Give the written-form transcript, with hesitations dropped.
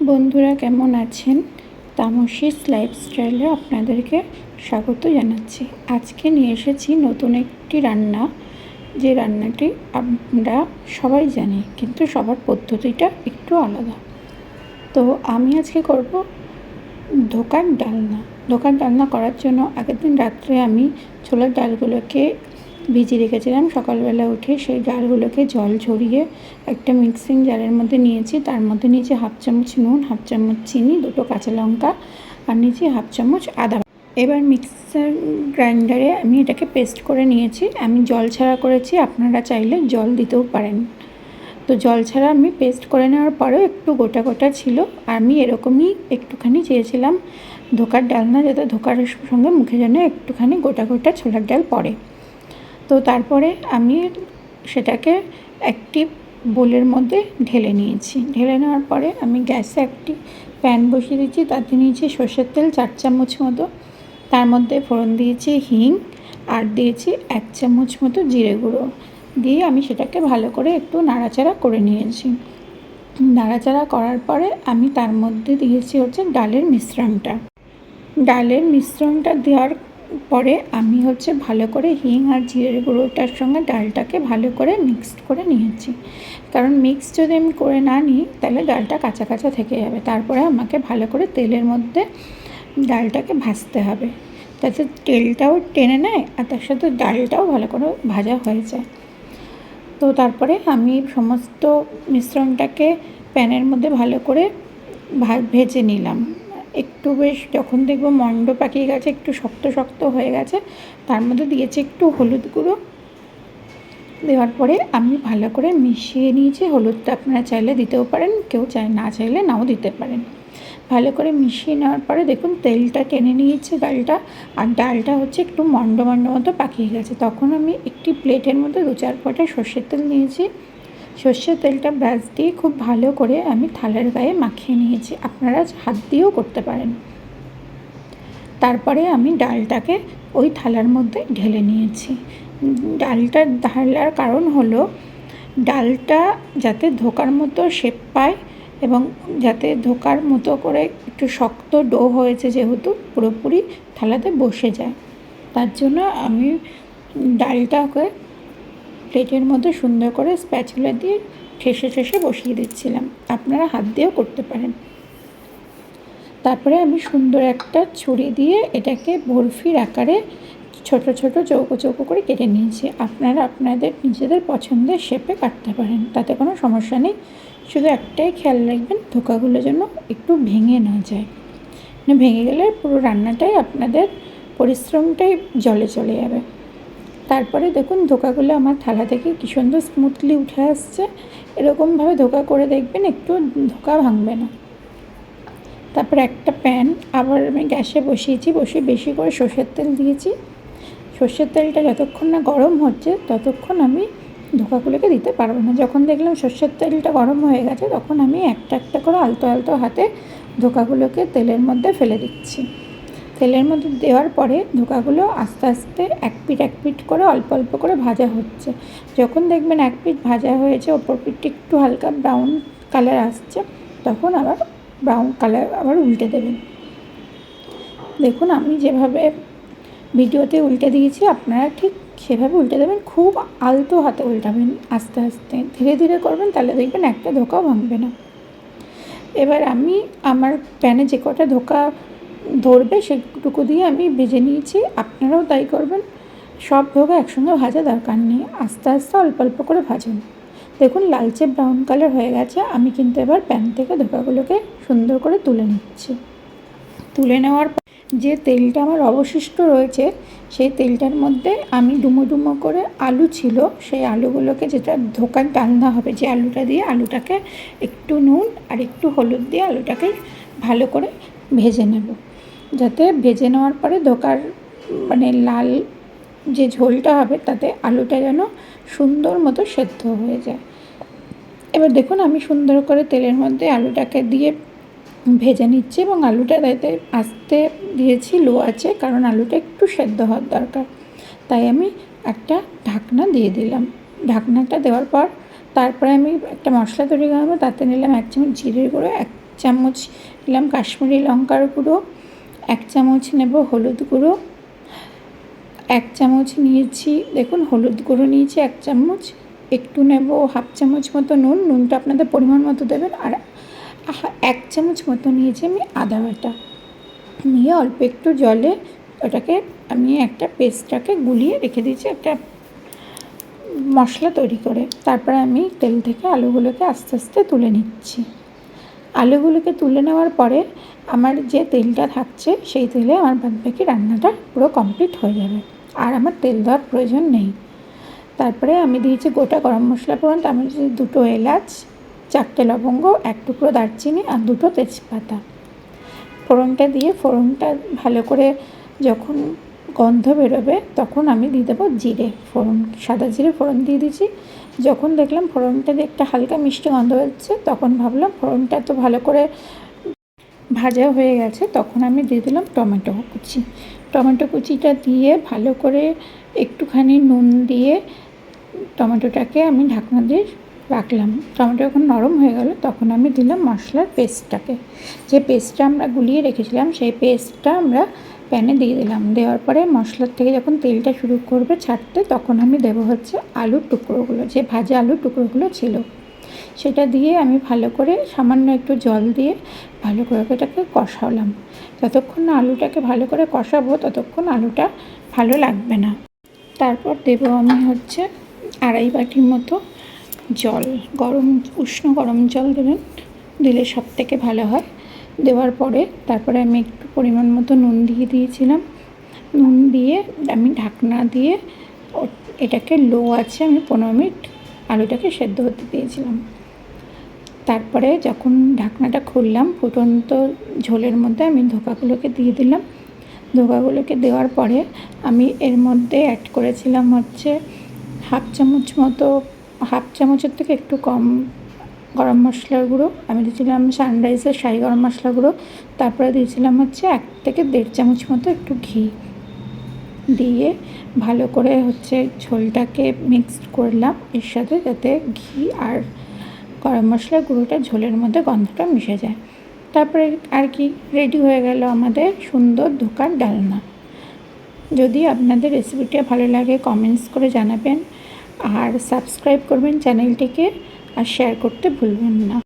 বন্ধুরা কেমন আছেন? তামসিস লাইফস্টাইলে আপনাদেরকে স্বাগত জানাচ্ছি। আজকে নিয়ে এসেছি নতুন একটি রান্না, যে রান্নাটি আমরা সবাই জানি, কিন্তু সবার পদ্ধতিটা একটু আলাদা। তো আমি আজকে করব ধোকার ডালনা। ধোকার ডালনা করার জন্য আগের দিন রাত্রে আমি ছোলার ডালগুলোকে ভিজিয়ে রেখেছিলাম। সকালবেলা উঠে সেই ডালগুলোকে জল ঝরিয়ে একটা মিক্সিং জারের মধ্যে নিয়েছি। তার মধ্যে নিয়েছি হাফ চামচ নুন, হাফ চামচ চিনি, 2টো কাঁচা লঙ্কা আর নিয়েছি হাফ চামচ আদা। এবার মিক্সার গ্রাইন্ডারে আমি এটাকে পেস্ট করে নিয়েছি। আমি জল ছাড়া করেছি, আপনারা চাইলে জল দিতেও পারেন। তো জল ছাড়া আমি পেস্ট করে নেওয়ার পরেও একটু গোটা গোটা ছিল। আমি এরকমই একটুখানি চেয়েছিলাম ধোকার ডালনা, যাতে ধোকার সঙ্গে মুখে যেন একটুখানি গোটা গোটা ছোলার ডাল পড়ে। তো তারপরে আমি সেটাকে একটি বোলের মধ্যে ঢেলে নিয়েছি। ঢেলে নেওয়ার পরে আমি গ্যাসে একটি প্যান বসিয়ে দিয়েছি। তাতে নিয়েছি সর্ষের তেল 4 চামচ মতো। তার মধ্যে ফোড়ন দিয়েছি হিং আর দিয়েছি 1 চামচ মতো জিরে গুঁড়ো দিয়ে আমি সেটাকে ভালো করে একটু নাড়াচাড়া করে নিয়েছি। নাড়াচাড়া করার পরে আমি তার মধ্যে দিয়েছি ডালের মিশ্রণটা। ডালের মিশ্রণটা দেওয়ার পরে আমি ভালো করে হিং আর জিরে গুঁড়োটার সঙ্গে ডালটাকে ভালো করে মিক্সড করে নিয়েছি। কারণ মিক্স যদি আমি করে না নিই তাহলে ডালটা কাঁচা কাঁচা থেকে যাবে। তারপরে আমাকে ভালো করে তেলের মধ্যে ডালটাকে ভাজতে হবে, যাতে তেলটাও টেনে নেয় আর তার সাথে ডালটাও ভালো করে ভাজা হয়ে যায়। তো তারপরে আমি সমস্ত মিশ্রণটাকে প্যানের মধ্যে ভালো করে ভেজে নিলাম। একটু বেশ যখন দেখবো মন্ড পাকিয়ে গেছে, একটু শক্ত শক্ত হয়ে গেছে, তার মধ্যে দিয়েছি একটু হলুদ গুঁড়ো। দেওয়ার পরে আমি ভালো করে মিশিয়ে নিয়েছি। হলুদটা আপনারা চাইলে দিতেও পারেন, কেউ না চাইলে নাও দিতে পারেন। ভালো করে মিশিয়ে নেওয়ার পরে দেখুন তেলটা টেনে নিয়েছে ডালটা, আর ডালটা একটু মন্ড মতো পাকিয়ে গেছে। তখন আমি একটি প্লেটের মধ্যে 2-4 ফোঁটা সর্ষের তেল নিয়েছি। সর্ষের তেলটা ব্রাশ দিয়ে খুব ভালো করে আমি থালার গায়ে মাখিয়ে নিয়েছি। আপনারা হাত দিয়েও করতে পারেন। তারপরে আমি ডালটাকে ওই থালার মধ্যে ঢেলে নিয়েছি। ডালটা ঢালার কারণ হলো ডালটা যাতে ধোকার মতো শেপ পায় এবং যাতে ধোকার মতো করে একটু শক্ত ডো হয়েছে, যেহেতু পুরোপুরি থালাতে বসে যায়, তার জন্য আমি ডালটাকে প্লেটের মধ্যে সুন্দর করে স্প্যাচুলা দিয়ে ঠেসে ঠেসে বসিয়ে দিচ্ছিলাম। আপনারা হাত দিয়েও করতে পারেন। তারপরে আমি সুন্দর একটা ছুরি দিয়ে এটাকে বরফির আকারে ছোট ছোট চৌকো চৌকো করে কেটে নিয়েছি। আপনারা আপনাদের নিজেদের পছন্দের শেপে কাটতে পারেন, তাতে কোনো সমস্যা নেই। শুধু একটাই খেয়াল রাখবেন, ধোকাগুলো যেন একটু ভেঙে না যায়। ভেঙে গেলে পুরো রান্নাটাই আপনাদের পরিশ্রমটাই জলে চলে যাবে। তারপরে দেখুন ধোকাগুলো আমার থালা থেকে কী সুন্দর স্মুথলি উঠে আসছে। এরকমভাবে ধোকা করে দেখবেন, একটু ধোকা ভাঙবে না। তারপর একটা প্যান আবার আমি গ্যাসে বসিয়েছি, বসিয়ে বেশি করে সর্ষের তেল দিয়েছি। সর্ষের তেলটা যতক্ষণ না গরম হচ্ছে ততক্ষণ আমি ধোকাগুলোকে দিতে পারবো না। যখন দেখলাম সর্ষের তেলটা গরম হয়ে গেছে, তখন আমি একটা একটা করে আলতো আলতো হাতে ধোকাগুলোকে তেলের মধ্যে ফেলে দিচ্ছি। তেলের মধ্যে দেওয়ার পরে ধোকাগুলো আস্তে আস্তে এক পিঠ করে অল্প অল্প করে ভাজা হচ্ছে। যখন দেখবেন এক পিঠ ভাজা হয়েছে, ওপর পিঠটা একটু হালকা ব্রাউন কালার আসছে, তখন আবার ব্রাউন কালার আবার উল্টে দেবেন। দেখুন আমি যেভাবে ভিডিওতে উল্টে দিয়েছি, আপনারা ঠিক সেভাবে উল্টে দেবেন। খুব আলতো হাতে উল্টাবেন, আস্তে আস্তে ধীরে ধীরে করবেন, তাহলে দেখবেন একটা ধোকাও ভাঙবে না। এবার আমি আমার প্যানে যে কটা ধোকা ধরবে সেটুকু দিয়ে আমি ভেজে নিয়েছি। আপনারাও তাই করবেন। সব ধোকা একসঙ্গে ভাজা দরকার নেই, আস্তে আস্তে অল্প অল্প করে ভাজুন। দেখুন লালচে ব্রাউন কালার হয়ে গেছে। আমি কিন্তু এবার প্যান থেকে ধোকাগুলোকে সুন্দর করে তুলে নিচ্ছি। তুলে নেওয়ার পর যে তেলটা আমার অবশিষ্ট রয়েছে, সেই তেলটার মধ্যে আমি ডুমো ডুমো করে আলু ছিল, সেই আলুগুলোকে, যেটা ধোকার ডালনা হবে, যে আলুটা দিয়ে, আলুটাকে একটু নুন আর একটু হলুদ দিয়ে আলুটাকে ভালো করে ভেজে নেব। যাতে ভেজে নেওয়ার পরে ধোকার লাল যে ঝোলটা হবে, তাতে আলুটা যেন সুন্দর মতো সেদ্ধ হয়ে যায়। এবার দেখুন আমি সুন্দর করে তেলের মধ্যে আলুটাকে দিয়ে ভেজে নিচ্ছি, এবং আলুটা তাতে আস্তে দিয়েছি লো আছে, কারণ আলুটা একটু সেদ্ধ হওয়ার দরকার। তাই আমি একটা ঢাকনা দিয়ে দিলাম। ঢাকনাটা দেওয়ার পর তারপরে আমি একটা মশলা তৈরি করবো। তাতে নিলাম 1 চামচ জিরে গুঁড়ো, 1 চামচ নিলাম কাশ্মীরি লঙ্কার গুঁড়ো, 1 চামচ নেব হলুদ গুঁড়ো, 1 চামচ নিয়েছি, দেখুন হলুদ গুঁড়ো নিয়েছি 1 চামচ, একটু নেব 1/2 চামচ মতো নুন, নুনটা আপনাদের পরিমাণ মতো দেবেন, আর 1 চামচ মতো নিয়েছি আমি আদা বাটা, নিয়ে অল্প একটু জলে ওটাকে আমি একটা পেস্টটাকে গুলিয়ে রেখে দিয়েছি একটা মশলা তৈরি করে। তারপরে আমি তেল থেকে আলুগুলোকে আস্তে আস্তে তুলে নিচ্ছি। আলুগুলোকে তুলে নেওয়ার পরে আমার যে তেলটা থাকছে সেই তেলে আমার বাদবাকি রান্নাটা পুরো কমপ্লিট হয়ে যাবে, আর আমার তেল দেওয়ার প্রয়োজন নেই। তারপরে আমি দিয়েছি গোটা গরম মশলা ফোড়ন, তার মধ্যে 2টো এলাচ, 4টে লবঙ্গ, 1 টুকরো দারচিনি আর 2টো তেজপাতা। ফোড়নটা দিয়ে ফোড়নটা ভালো করে যখন গন্ধ বেরোবে তখন আমি দিয়ে দেবো জিরে ফোড়ন, সাদা জিরে ফোড়ন দিয়ে দিয়েছি। যখন দেখলাম ফোড়নটা দিয়ে একটা হালকা মিষ্টি গন্ধ হচ্ছে তখন ভাবলাম ফোড়নটা তো ভালো করে ভাজা হয়ে গেছে, তখন আমি দিয়ে দিলাম টমেটো কুচি। টমেটো কুচিটা দিয়ে ভালো করে একটুখানি নুন দিয়ে টমেটোটাকে আমি ঢাকনা দিয়ে রাখলাম। টমেটো যখন নরম হয়ে গেল তখন আমি দিলাম মশলার পেস্টটাকে, যে পেস্টটা আমরা গুলিয়ে রেখেছিলাম সেই পেস্টটা আমরা প্যানে দিয়ে দিলাম। দেওয়ার পরে মশলার থেকে যখন তেলটা শুরু করবে ছাড়তে তখন আমি দেবো হচ্ছে আলুর টুকরোগুলো, যে ভাজা আলুর টুকরোগুলো ছিল সেটা দিয়ে আমি ভালো করে সামান্য একটু জল দিয়ে ভালো করে এটাকে কষালাম। যতক্ষণ না আলুটাকে ভালো করে কষাবো ততক্ষণ আলুটা ভালো লাগবে না। তারপর দেবো আমি হচ্ছে 2.5 বাটির মতো জল, উষ্ণ গরম জল দেবেন, দিলে সব থেকে ভালো হয়। দেওয়ার পরে তারপরে আমি একটু পরিমাণ মতো নুন দিয়ে দিয়েছিলাম, নুন দিয়ে আমি ঢাকনা দিয়ে এটাকে লো আছে আমি 15 মিনিট আলুটাকে সেদ্ধ হতে দিয়েছিলাম। তারপরে যখন ঢাকনাটা খুললাম ফুটন্ত ঝোলের মধ্যে আমি ধোকাগুলোকে দিয়ে দিলাম। ধোকাগুলোকে দেওয়ার পরে আমি এর মধ্যে অ্যাড করেছিলাম হচ্ছে 1/2 চামচ মতো, 1/2 চামচের থেকে একটু কম গরম মশলার গুঁড়ো, আমি দিয়েছিলাম সানরাইজের শাহি গরম মশলা গুঁড়ো, তারপরে দিয়েছিলাম হচ্ছে 1 থেকে 1.5 চামচ মতো একটু ঘি দিয়ে ভালো করে হচ্ছে ঝোলটাকে মিক্সড করলাম এর সাথে, যাতে ঘি আর গরম মশলার গুঁড়োটা ঝোলের মধ্যে গন্ধটা মিশে যায়। তারপরে আর কি রেডি হয়ে গেল আমাদের সুন্দর ধোকার ডালনা। যদি আপনাদের রেসিপিটা ভালো লাগে কমেন্টস করে জানাবেন, আর সাবস্ক্রাইব করবেন চ্যানেলটিকে, আর শেয়ার করতে ভুলবেন না।